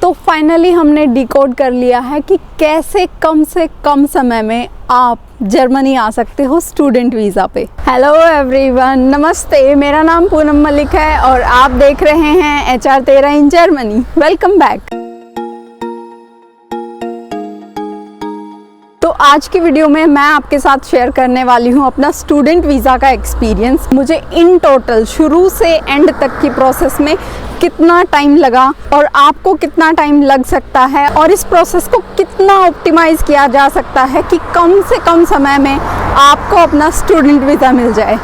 तो फाइनली हमने डिकोड कर लिया है कि कैसे कम से कम समय में आप जर्मनी आ सकते हो स्टूडेंट वीज़ा पे। हेलो एवरीवन, नमस्ते। मेरा नाम पूनम मलिक है और आप देख रहे हैं HR 13 in Germany. Welcome back. तो आज की वीडियो में मैं आपके साथ शेयर करने वाली हूँ अपना स्टूडेंट वीज़ा का एक्सपीरियंस। मुझे इन टोटल शुरू से एंड तक की प्रोसेस में कितना टाइम लगा और आपको कितना टाइम लग सकता है और इस प्रोसेस को कितना ऑप्टिमाइज़ किया जा सकता है कि कम से कम समय में आपको अपना स्टूडेंट वीज़ा मिल जाए।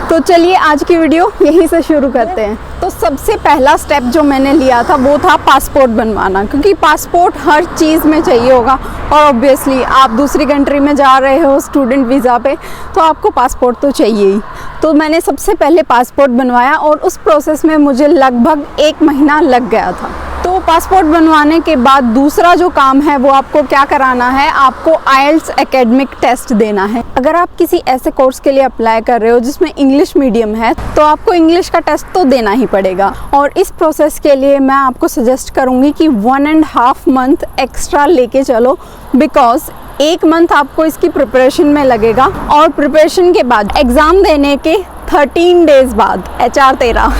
तो चलिए आज की वीडियो यहीं से शुरू करते हैं। तो सबसे पहला स्टेप जो मैंने लिया था वो था पासपोर्ट बनवाना, क्योंकि पासपोर्ट हर चीज़ में चाहिए होगा और ऑब्वियसली आप दूसरी कंट्री में जा रहे हो स्टूडेंट वीज़ा पे तो आपको पासपोर्ट तो चाहिए ही। तो मैंने सबसे पहले पासपोर्ट बनवाया और उस प्रोसेस में मुझे लगभग 1 महीना लग गया था। तो पासपोर्ट बनवाने के बाद दूसरा जो काम है वो आपको क्या कराना है, आपको IELTS एकेडमिक टेस्ट देना है। अगर आप किसी ऐसे कोर्स के लिए अप्लाई कर रहे हो जिसमें इंग्लिश मीडियम है तो आपको इंग्लिश का टेस्ट तो देना ही पड़ेगा। और इस प्रोसेस के लिए मैं आपको सजेस्ट करूँगी कि 1.5 मंथ एक्स्ट्रा लेके चलो, बिकॉज 1 मंथ आपको इसकी प्रिपरेशन में लगेगा और प्रिपरेशन के बाद एग्ज़ाम देने के 13 डेज़ बाद HR 13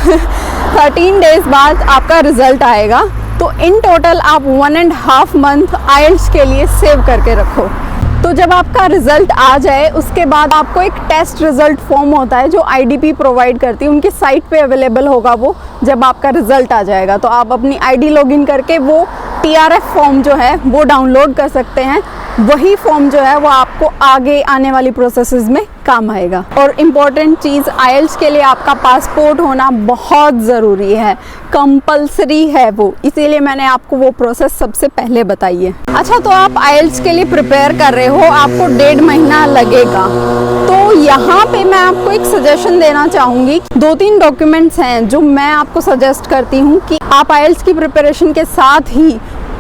13 डेज़ बाद आपका रिज़ल्ट आएगा। तो इन टोटल आप 1.5 मंथ IELTS के लिए सेव करके रखो। तो जब आपका रिज़ल्ट आ जाए उसके बाद आपको एक टेस्ट रिज़ल्ट फॉर्म होता है जो IDP प्रोवाइड करती है, उनकी साइट पे अवेलेबल होगा वो। जब आपका रिज़ल्ट आ जाएगा तो आप अपनी ID लॉगिन करके वो TRF फॉर्म जो है वो डाउनलोड कर सकते हैं। वही फॉर्म जो है वो आपको आगे आने वाली प्रोसेसेस में काम आएगा। और इम्पॉर्टेंट चीज़, IELTS के लिए आपका पासपोर्ट होना बहुत ज़रूरी है, कंपलसरी है वो, इसीलिए मैंने आपको वो प्रोसेस सबसे पहले बताई है। अच्छा, तो आप IELTS के लिए प्रिपेयर कर रहे हो, आपको 1.5 महीना लगेगा। तो यहाँ पे मैं आपको एक सजेशन देना चाहूँगी। 2-3 डॉक्यूमेंट्स हैं जो मैं आपको सजेस्ट करती हूँ कि आप IELTS की प्रिपरेशन के साथ ही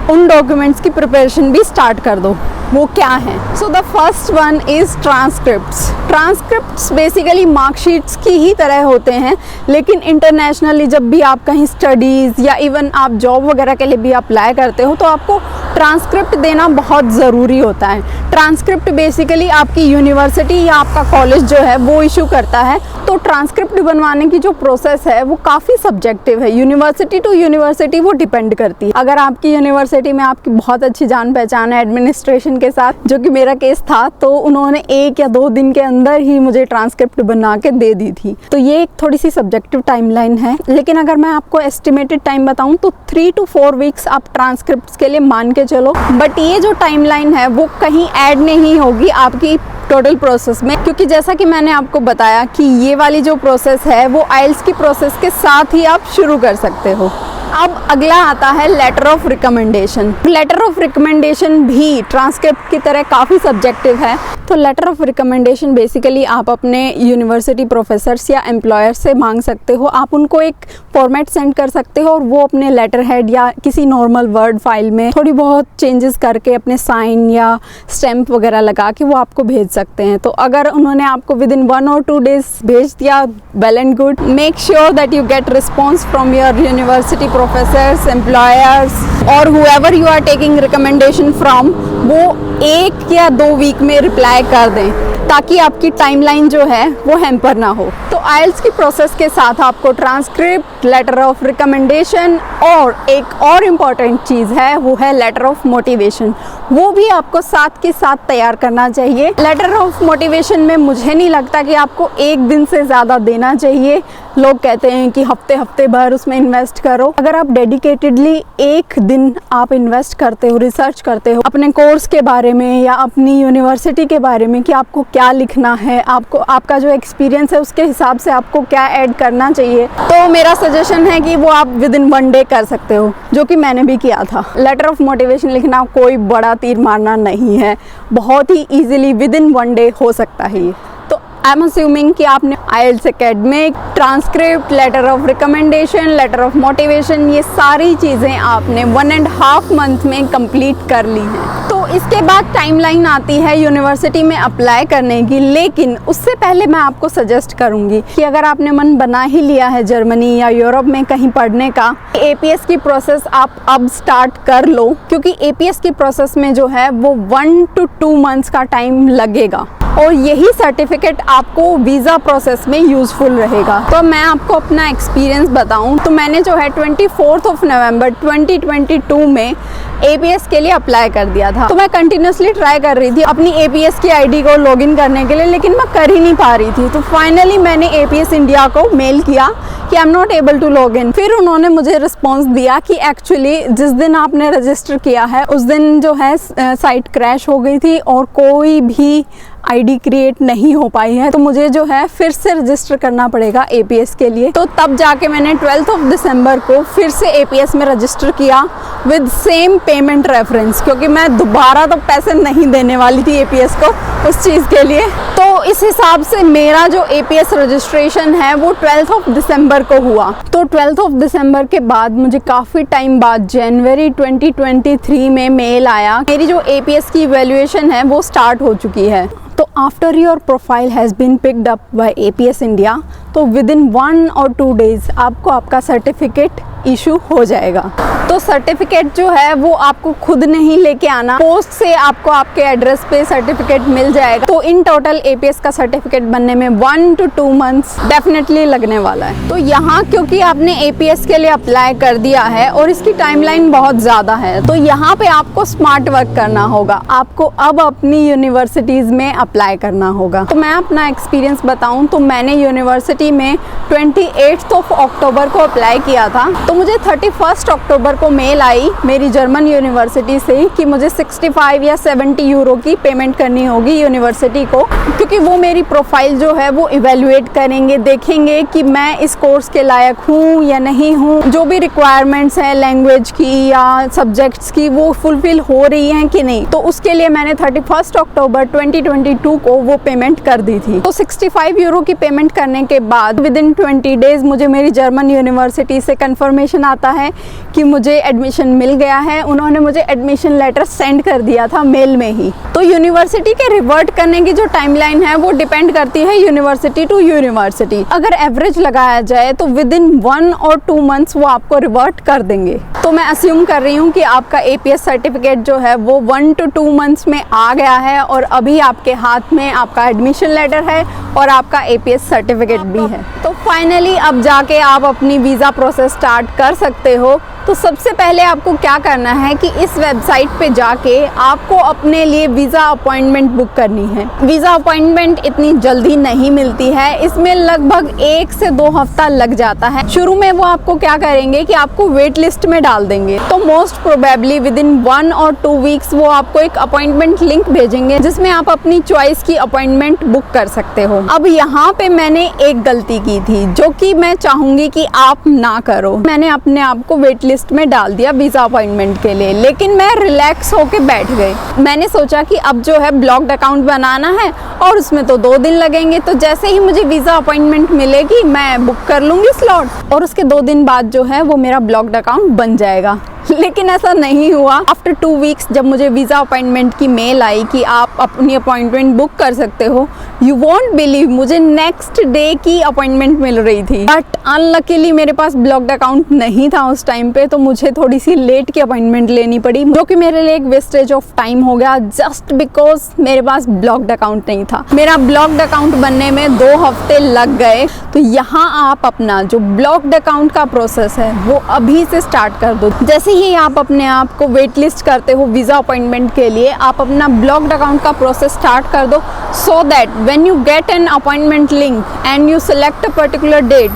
उन डॉक्यूमेंट्स की प्रिपरेशन भी स्टार्ट कर दो। वो क्या है? So the first one is transcripts. Transcripts basically marksheets की ही तरह होते हैं, लेकिन इंटरनेशनली जब भी आप कहीं स्टडीज़ या इवन आप जॉब वगैरह के लिए भी अप्लाई करते हो तो आपको ट्रांसक्रिप्ट देना बहुत ज़रूरी होता है। ट्रांसक्रिप्ट बेसिकली आपकी यूनिवर्सिटी या आपका कॉलेज जो है वो इशू करता है। तो ट्रांसक्रिप्ट बनवाने की जो प्रोसेस है वो काफ़ी सब्जेक्टिव है, यूनिवर्सिटी टू यूनिवर्सिटी वो डिपेंड करती है। अगर आपकी यूनिवर्सिटी में आपकी बहुत अच्छी जान पहचान है एडमिनिस्ट्रेशन के साथ, जो कि मेरा केस था, तो उन्होंने 1 या 2 दिन के अंदर ही मुझे ट्रांसक्रिप्ट बना के दे दी थी। तो ये एक थोड़ी सी सब्जेक्टिव टाइमलाइन है, लेकिन अगर मैं आपको एस्टिमेटेड टाइम बताऊं तो 3 to 4 वीक्स आप ट्रांसक्रिप्ट के लिए मान के चलो। बट ये जो टाइमलाइन है वो कहीं ऐड नहीं होगी आपकी टोटल प्रोसेस में, क्योंकि जैसा कि मैंने आपको बताया कि ये वाली जो प्रोसेस है वो IELTS की प्रोसेस के साथ ही आप शुरू कर सकते हो। अब अगला आता है letter of recommendation. Letter of recommendation भी ट्रांसक्रिप्ट की तरह काफ़ी सब्जेक्टिव है। तो लेटर ऑफ रिकमेंडेशन बेसिकली आप अपने यूनिवर्सिटी प्रोफेसर्स या एम्प्लॉयर से मांग सकते हो। आप उनको एक फॉर्मेट सेंड कर सकते हो और वो अपने लेटर हेड या किसी नॉर्मल वर्ड फाइल में थोड़ी बहुत चेंजेस करके अपने साइन या स्टैम्प वगैरह लगा के वो आपको भेज सकते हैं। तो अगर उन्होंने आपको विदिन 1 or 2 डेज भेज दिया, well and good. Make sure that you get response from your university professors, employers और whoever you are taking recommendation from, वो 1 या 2 वीक में रिप्लाई कर दें ताकि आपकी टाइमलाइन जो है वो हैम्पर ना हो। तो IELTS की प्रोसेस के साथ आपको ट्रांसक्रिप्ट, लेटर ऑफ रिकमेंडेशन और एक और इम्पॉर्टेंट चीज़ है वो है लेटर ऑफ मोटिवेशन। वो भी आपको साथ के साथ तैयार करना चाहिए। लेटर ऑफ मोटिवेशन में मुझे नहीं लगता कि आपको 1 दिन से ज़्यादा देना चाहिए। लोग कहते हैं कि हफ्ते भर उसमें इन्वेस्ट करो। अगर आप डेडिकेटेडली 1 दिन आप इन्वेस्ट करते हो, रिसर्च करते हो अपने कोर्स के बारे में या अपनी यूनिवर्सिटी के बारे में कि आपको क्या लिखना है, आपको आपका जो एक्सपीरियंस है उसके हिसाब से आपको क्या ऐड करना चाहिए, तो मेरा सजेशन है कि वो आप विदिन 1 डे कर सकते हो, जो कि मैंने भी किया था। लेटर ऑफ मोटिवेशन लिखना कोई बड़ा तीर मारना नहीं है, बहुत ही ईजिली विदिन 1 डे हो सकता है ये। तो आई एम अस्यूमिंग कि आपने IELTS academic, transcript, letter of recommendation, letter of motivation, ये सारी चीज़ें आपने 1.5 मंथ में कंप्लीट कर ली हैं। तो इसके बाद टाइमलाइन आती है यूनिवर्सिटी में अप्लाई करने की, लेकिन उससे पहले मैं आपको सजेस्ट करूंगी कि अगर आपने मन बना ही लिया है जर्मनी या यूरोप में कहीं पढ़ने का, एपीएस की प्रोसेस आप अब स्टार्ट कर लो, क्योंकि एपीएस की प्रोसेस में जो है वो 1 to 2 मंथ्स का टाइम लगेगा और यही सर्टिफिकेट आपको वीज़ा प्रोसेस में यूज़फुल रहेगा। तो मैं आपको अपना एक्सपीरियंस बताऊं तो मैंने जो है 24 नवंबर 2022 में एपीएस के लिए अप्लाई कर दिया था। तो मैं कंटिन्यूसली ट्राई कर रही थी अपनी एपीएस की आईडी को लॉगिन करने के लिए, लेकिन मैं कर ही नहीं पा रही थी। तो फाइनली मैंने एपीएस इंडिया को मेल किया कि I am not able to log in. फिर उन्होंने मुझे रिस्पॉन्स दिया कि एक्चुअली जिस दिन आपने रजिस्टर किया है उस दिन जो है साइट क्रैश हो गई थी और कोई भी आईडी क्रिएट नहीं हो पाई है, तो मुझे जो है फिर से रजिस्टर करना पड़ेगा एपीएस के लिए। तो तब जाके मैंने 12 दिसंबर को फिर से एपीएस में रजिस्टर किया विद सेम पेमेंट रेफरेंस, क्योंकि मैं दोबारा तो पैसे नहीं देने वाली थी एपीएस को उस चीज़ के लिए। तो इस हिसाब से मेरा जो एपीएस रजिस्ट्रेशन है वो 12 दिसंबर को हुआ। तो 12 दिसंबर के बाद मुझे काफ़ी टाइम बाद जनवरी 2023 में मेल आया, मेरी जो एपीएस की इवैल्यूएशन है वो स्टार्ट हो चुकी है। तो after your profile has been picked up by APS India, तो विद इन 1 or 2 डेज़ आपको आपका सर्टिफिकेट इशू हो जाएगा। तो सर्टिफिकेट जो है वो आपको खुद नहीं लेके आना, पोस्ट से आपको आपके एड्रेस पे सर्टिफिकेट मिल जाएगा। तो इन टोटल एपीएस का सर्टिफिकेट बनने में 1 to 2 मंथ्स डेफिनेटली लगने वाला है। तो यहाँ क्योंकि आपने एपीएस के लिए अप्लाई कर दिया है और इसकी टाइमलाइन बहुत ज़्यादा है, तो यहाँ पे आपको स्मार्ट वर्क करना होगा। आपको अब अपनी यूनिवर्सिटीज़ में अप्लाई करना होगा। तो मैं अपना एक्सपीरियंस बताऊँ तो मैंने यूनिवर्सिटी में 28 अक्टूबर को अप्लाई किया था। तो मुझे 31 अक्टूबर को मेल आई मेरी जर्मन यूनिवर्सिटी से कि मुझे 65 या 70 यूरो की पेमेंट करनी होगी यूनिवर्सिटी को, क्योंकि वो मेरी प्रोफाइल जो है वो इवेल्युएट करेंगे, देखेंगे कि मैं इस कोर्स के लायक हूँ या नहीं हूँ, जो भी रिक्वायरमेंट्स हैं लैंग्वेज की या सब्जेक्ट्स की वो फुलफिल हो रही हैं कि नहीं। तो उसके लिए मैंने 31 अक्टूबर 2022 को वो पेमेंट कर दी थी। तो 65 यूरो की पेमेंट करने के बाद विद इन 20 डेज मुझे मेरी जर्मन यूनिवर्सिटी से कंफर्मेशन आता है कि मुझे एडमिशन मिल गया है। उन्होंने मुझे एडमिशन लेटर सेंड कर दिया था मेल में ही। तो यूनिवर्सिटी के रिवर्ट करने की जो टाइमलाइन है वो डिपेंड करती है यूनिवर्सिटी टू यूनिवर्सिटी। अगर एवरेज लगाया जाए तो विद इन 1 or 2 मंथ्स वो आपको रिवर्ट कर देंगे। तो मैं अस्यूम कर रही हूँ कि आपका एपीएस सर्टिफिकेट जो है वो 1 to 2 मंथ्स में आ गया है और अभी आपके हाथ में आपका एडमिशन लेटर है और आपका एपीएस सर्टिफिकेट भी है। तो फाइनली अब जाके आप अपनी वीज़ा प्रोसेस स्टार्ट कर सकते हो। तो सबसे पहले आपको क्या करना है कि इस वेबसाइट पे जाके आपको अपने लिए वीज़ा अपॉइंटमेंट बुक करनी है। वीज़ा अपॉइंटमेंट इतनी जल्दी नहीं मिलती है, इसमें लगभग 1 से 2 हफ्ता लग जाता है। शुरू में वो आपको क्या करेंगे कि आपको वेट लिस्ट में डाल देंगे। तो most probably with in 1 or 2 weeks वो आपको एक अपॉइंटमेंट लिंक भेजेंगे जिसमें आप अपनी चॉइस की अपॉइंटमेंट बुक कर सकते हो। अब यहाँ पे मैंने एक गलती की थी जो कि मैं चाहूँगी कि आप ना करो। मैंने अपने आप को वेट लिस्ट में डाल दिया वीज़ा अपॉइंटमेंट के लिए, लेकिन मैं रिलैक्स होके बैठ गई। मैंने सोचा कि अब जो है ब्लॉक्ड अकाउंट बनाना है और उसमें तो 2 दिन लगेंगे, तो जैसे ही मुझे वीज़ा अपॉइंटमेंट मिलेगी मैं बुक कर लूँगी स्लॉट और उसके 2 दिन बाद जो है वो मेरा ब्लॉक्ड अकाउंट बन जाएगा। लेकिन ऐसा नहीं हुआ। आफ्टर 2 वीक्स जब मुझे वीज़ा अपॉइंटमेंट की मेल आई कि आप अपनी अपॉइंटमेंट बुक कर सकते हो, यू वॉन्ट बिलीव मुझे नेक्स्ट डे की अपॉइंटमेंट मिल रही थी। बट अनलकीली मेरे पास ब्लॉक्ड अकाउंट नहीं था उस टाइम पे, तो मुझे थोड़ी सी लेट की अपॉइंटमेंट लेनी पड़ी, जो कि मेरे लिए एक वेस्टेज ऑफ टाइम हो गया जस्ट बिकॉज मेरे पास ब्लॉक्ड अकाउंट नहीं था। मेरा ब्लॉक्ड अकाउंट बनने में 2 हफ्ते लग गए। तो यहाँ आप अपना जो ब्लॉक्ड अकाउंट का प्रोसेस है वो अभी से स्टार्ट कर दो। जैसे ही आप अपने आप को वेट लिस्ट करते हो वीज़ा अपॉइंटमेंट के लिए, आप अपना ब्लॉक्ड अकाउंट का प्रोसेस स्टार्ट कर दो, so that when you get an appointment link and you select a particular date,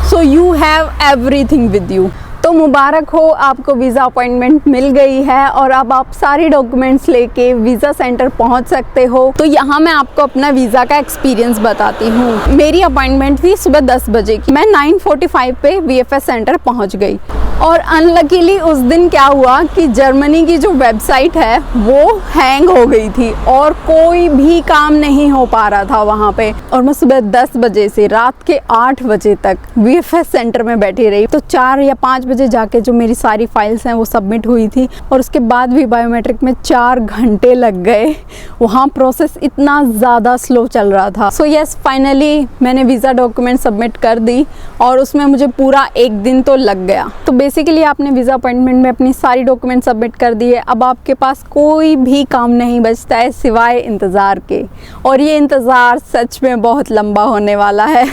so you have everything with you. तो मुबारक हो, आपको वीज़ा अपॉइंटमेंट मिल गई है और अब आप सारी डॉक्यूमेंट्स लेके वीज़ा सेंटर पहुंच सकते हो। तो यहाँ मैं आपको अपना वीज़ा का एक्सपीरियंस बताती हूँ। मेरी अपॉइंटमेंट थी सुबह 10 बजे की। मैं 9:45 पे वीएफएस सेंटर पहुँच गई और अनलकीली उस दिन क्या हुआ कि जर्मनी की जो वेबसाइट है वो हैंग हो गई थी और कोई भी काम नहीं हो पा रहा था वहाँ पे। और मैं सुबह 10 बजे से रात के 8 बजे तक वीएफएस सेंटर में बैठी रही। तो 4 या 5 बजे बजे जाके जो मेरी सारी फाइल्स हैं वो सबमिट हुई थी, और उसके बाद भी बायोमेट्रिक में 4 घंटे लग गए। वहाँ प्रोसेस इतना ज़्यादा स्लो चल रहा था। सो यस, फाइनली मैंने वीज़ा डॉक्यूमेंट सबमिट कर दी और उसमें मुझे पूरा 1 दिन तो लग गया। तो बेसिकली आपने वीज़ा अपॉइंटमेंट में अपनी सारी डॉक्यूमेंट सबमिट कर दिए, अब आपके पास कोई भी काम नहीं बचता है सिवाय इंतज़ार के, और ये इंतज़ार सच में बहुत लंबा होने वाला है।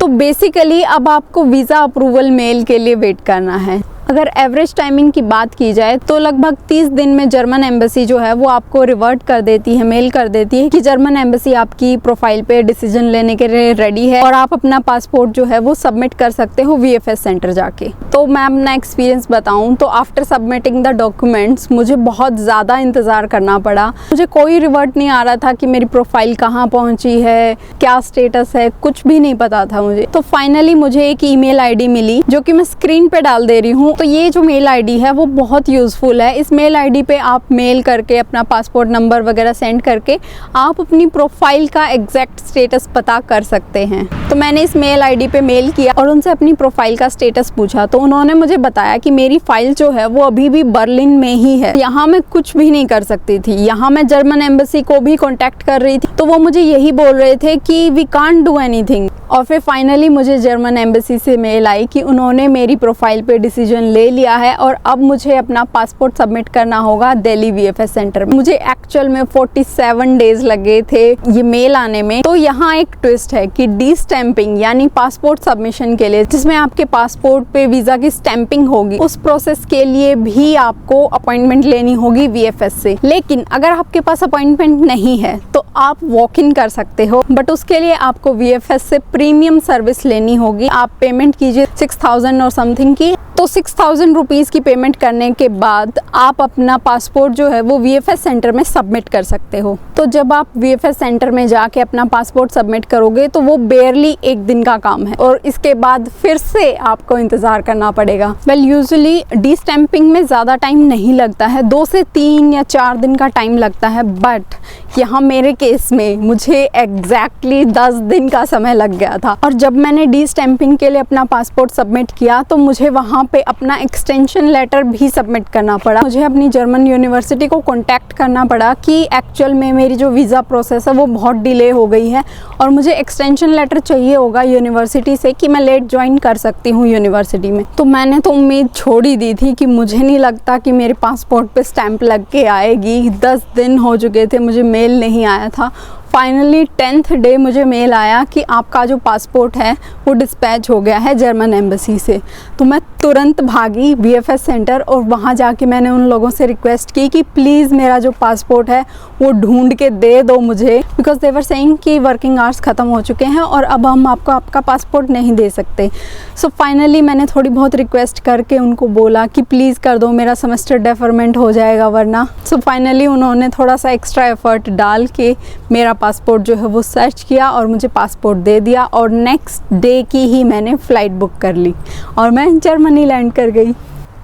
तो बेसिकली अब आपको वीज़ा अप्रूवल मेल के लिए वेट करना है। अगर एवरेज टाइमिंग की बात की जाए तो लगभग 30 दिन में जर्मन एम्बेसी जो है वो आपको रिवर्ट कर देती है, मेल कर देती है कि जर्मन एम्बेसी आपकी प्रोफाइल पे डिसीजन लेने के लिए रेडी है और आप अपना पासपोर्ट जो है वो सबमिट कर सकते हो VFS सेंटर जाके। तो मैं अपना एक्सपीरियंस बताऊं तो आफ्टर सबमिटिंग द डॉक्यूमेंट्स मुझे बहुत ज़्यादा इंतज़ार करना पड़ा। मुझे कोई रिवर्ट नहीं आ रहा था कि मेरी प्रोफाइल कहाँ पहुँची है, क्या स्टेटस है, कुछ भी नहीं पता था मुझे। तो फाइनली मुझे एक ईमेल ID मिली जो कि मैं स्क्रीन पे डाल दे रही हूँ। तो ये जो मेल ID है वो बहुत यूज़फुल है। इस मेल ID पे आप मेल करके अपना पासपोर्ट नंबर वगैरह सेंड करके आप अपनी प्रोफाइल का एग्जैक्ट स्टेटस पता कर सकते हैं। तो मैंने इस मेल ID पे मेल किया और उनसे अपनी प्रोफाइल का स्टेटस पूछा, तो उन्होंने मुझे बताया कि मेरी फाइल जो है वो अभी भी बर्लिन में ही है, यहाँ मैं कुछ भी नहीं कर सकती थी। यहाँ मैं जर्मन एम्बेसी को भी कॉन्टैक्ट कर रही थी तो वो मुझे यही बोल रहे थे कि वी कांट डू एनीथिंग। और फिर फाइनली मुझे जर्मन एम्बेसी से मेल आई कि उन्होंने मेरी प्रोफाइल पे डिसीजन ले लिया है और अब मुझे अपना पासपोर्ट सबमिट करना होगा दिल्ली VFS सेंटर में। मुझे एक्चुअल में 47 डेज लगे थे ये मेल आने में। तो यहाँ एक ट्विस्ट है कि डी स्टैंपिंग यानी पासपोर्ट सबमिशन के लिए जिसमें आपके पासपोर्ट पे वीज़ा की स्टैंपिंग होगी, उस प्रोसेस के लिए भी आपको अपॉइंटमेंट लेनी होगी VFS से। लेकिन अगर आपके पास अपॉइंटमेंट नहीं है तो आप वॉक इन कर सकते हो, बट उसके लिए आपको VFS से प्रीमियम सर्विस लेनी होगी। आप पेमेंट कीजिए 6000 और समथिंग की। तो 6000 रुपीज़ की पेमेंट करने के बाद आप अपना पासपोर्ट जो है वो VFS सेंटर में सबमिट कर सकते हो। तो जब आप VFS सेंटर में जाके अपना पासपोर्ट सबमिट करोगे तो वो बेयरली 1 दिन का काम है और इसके बाद फिर से आपको इंतज़ार करना पड़ेगा। वेल यूजुअली डी स्टैंपिंग में ज़्यादा टाइम नहीं लगता है, 2 से 3 या 4 दिन का टाइम लगता है, बट यहाँ मेरे केस में मुझे एग्जैक्टली 10 दिन का समय लग गया था। और जब मैंने डी स्टैंपिंग के लिए अपना पासपोर्ट सबमिट किया तो मुझे वहाँ पे अपना एक्सटेंशन लेटर भी सबमिट करना पड़ा। मुझे अपनी जर्मन यूनिवर्सिटी को कांटेक्ट करना पड़ा कि एक्चुअल में मेरी जो वीज़ा प्रोसेस है वो बहुत डिले हो गई है और मुझे एक्सटेंशन लेटर चाहिए होगा यूनिवर्सिटी से कि मैं लेट ज्वाइन कर सकती हूँ यूनिवर्सिटी में। तो मैंने तो उम्मीद छोड़ ही दी थी कि मुझे नहीं लगता कि मेरे पासपोर्ट पे स्टैंप लग के आएगी। 10 दिन हो चुके थे, मुझे मेल नहीं आया था। फाइनली 10th डे मुझे मेल आया कि आपका जो पासपोर्ट है वो डिस्पैच हो गया है जर्मन एम्बेसी से। तो मैं तुरंत भागी VFS सेंटर और वहाँ जाके मैंने उन लोगों से रिक्वेस्ट की कि प्लीज़ मेरा जो पासपोर्ट है वो ढूंढ के दे दो मुझे, बिकॉज दे वर सेइंग कि वर्किंग आवर्स ख़त्म हो चुके हैं और अब हम आपको आपका पासपोर्ट नहीं दे सकते। सो फाइनली मैंने थोड़ी बहुत रिक्वेस्ट करके उनको बोला कि प्लीज़ कर दो, मेरा सेमेस्टर डेफरमेंट हो जाएगा वरना। सो फाइनली उन्होंने थोड़ा सा एक्स्ट्रा एफर्ट डाल के मेरा पासपोर्ट जो है वो सर्च किया और मुझे पासपोर्ट दे दिया और नेक्स्ट डे की ही मैंने फ़्लाइट बुक कर ली और मैं जर्मनी लैंड कर गई।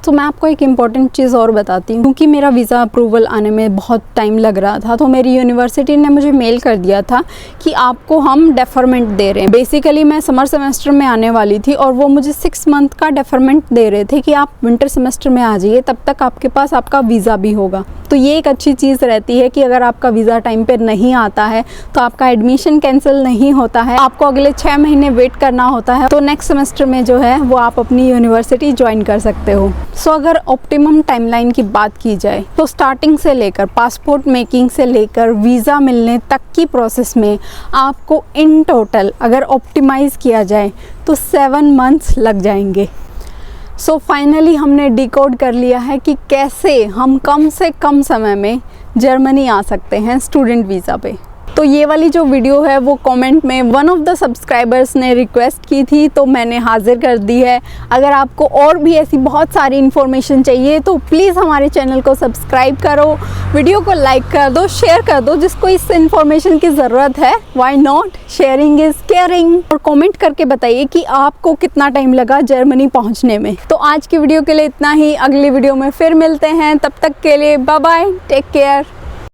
तो मैं आपको एक इम्पॉर्टेंट चीज़ और बताती हूँ, क्योंकि मेरा वीज़ा अप्रूवल आने में बहुत टाइम लग रहा था तो मेरी यूनिवर्सिटी ने मुझे मेल कर दिया था कि आपको हम डेफरमेंट दे रहे हैं। बेसिकली मैं समर सेमेस्टर में आने वाली थी और वो मुझे 6 मंथ का डेफरमेंट दे रहे थे कि आप विंटर सेमेस्टर में आ जाइए, तब तक आपके पास आपका वीज़ा भी होगा। तो ये एक अच्छी चीज़ रहती है कि अगर आपका वीज़ा टाइम पर नहीं आता है तो आपका एडमिशन कैंसिल नहीं होता है, आपको अगले 6 महीने वेट करना होता है। तो नेक्स्ट सेमेस्टर में जो है वो आप अपनी यूनिवर्सिटी ज्वाइन कर सकते हो। सो अगर ऑप्टिमम टाइमलाइन की बात की जाए तो स्टार्टिंग से लेकर पासपोर्ट मेकिंग से लेकर वीज़ा मिलने तक की प्रोसेस में आपको इन टोटल अगर ऑप्टिमाइज़ किया जाए तो 7 मंथ्स लग जाएंगे। सो फाइनली हमने डिकोड कर लिया है कि कैसे हम कम से कम समय में जर्मनी आ सकते हैं स्टूडेंट वीज़ा पे। तो ये वाली जो वीडियो है वो कमेंट में वन ऑफ द सब्सक्राइबर्स ने रिक्वेस्ट की थी तो मैंने हाजिर कर दी है। अगर आपको और भी ऐसी बहुत सारी इन्फॉर्मेशन चाहिए तो प्लीज़ हमारे चैनल को सब्सक्राइब करो, वीडियो को लाइक कर दो, शेयर कर दो जिसको इस इन्फॉर्मेशन की ज़रूरत है। Why not, sharing is caring. और कमेंट करके बताइए कि आपको कितना टाइम लगा जर्मनी पहुँचने में। तो आज की वीडियो के लिए इतना ही, अगली वीडियो में फिर मिलते हैं, तब तक के लिए बाय बाय, टेक केयर।